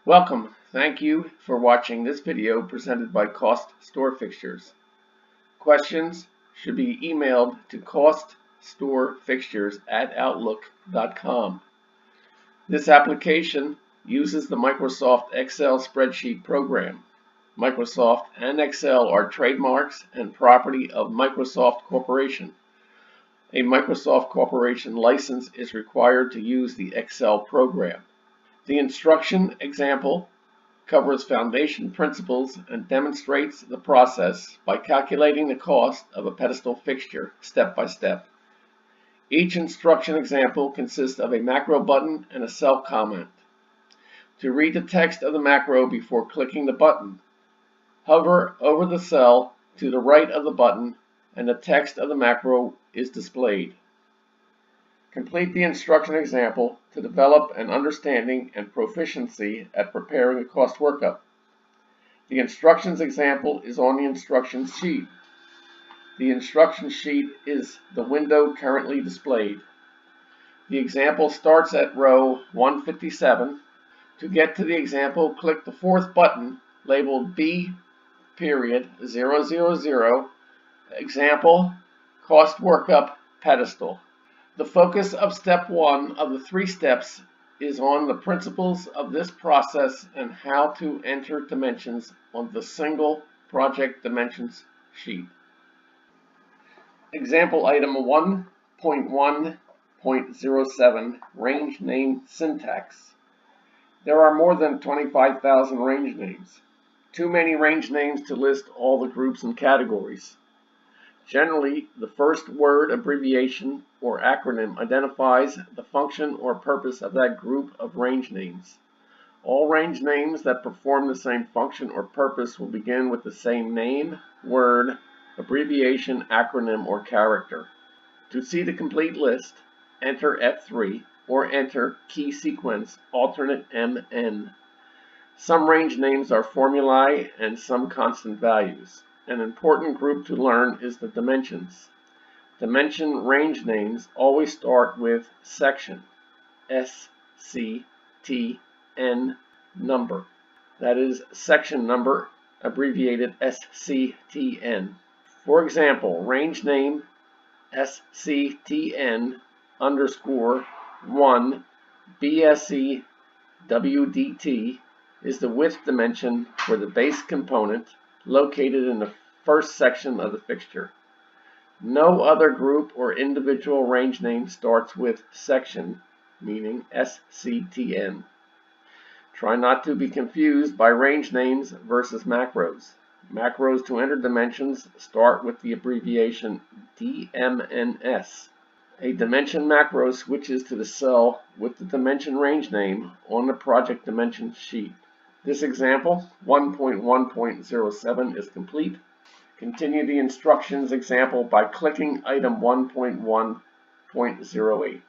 Welcome. Thank you for watching this video presented by CostStoreFixtures. Questions should be emailed to CostStoreFixtures@outlook.com. This application uses the Microsoft Excel spreadsheet program. Microsoft and Excel are trademarks and property of Microsoft Corporation. A Microsoft Corporation license is required to use the Excel program. The instruction example covers foundation principles and demonstrates the process by calculating the cost of a pedestal fixture step by step. Each instruction example consists of a macro button and a cell comment. To read the text of the macro before clicking the button, hover over the cell to the right of the button and the text of the macro is displayed. Complete the instruction example to develop an understanding and proficiency at preparing a cost workup. The instructions example is on the instruction sheet. The instruction sheet is the window currently displayed. The example starts at row 157. To get to the example, click the fourth button labeled B.000 Example Cost Workup Pedestal. The focus of step 1 of the 3 steps is on the principles of this process and how to enter dimensions on the single project dimensions sheet. Example item 1.1.07 Range Name Syntax. There are more than 25,000 range names. Too many range names to list all the groups and categories. Generally, the first word, abbreviation, or acronym identifies the function or purpose of that group of range names. All range names that perform the same function or purpose will begin with the same name, word, abbreviation, acronym, or character. To see the complete list, enter F3 or enter key sequence alternate MN. Some range names are formulae and some constant values. An important group to learn is the dimensions. Dimension range names always start with section, SCTN number. That is section number, abbreviated SCTN. For example, range name SCTN _1 BSE WDT is the width dimension for the base component located in the first section of the fixture. No other group or individual range name starts with section, meaning SCTN. Try not to be confused by range names versus macros. Macros to enter dimensions start with the abbreviation DMNS. A dimension macro switches to the cell with the dimension range name on the project dimension sheet. This example, 1.1.07, is complete. Continue the instructions example by clicking item 1.1.08.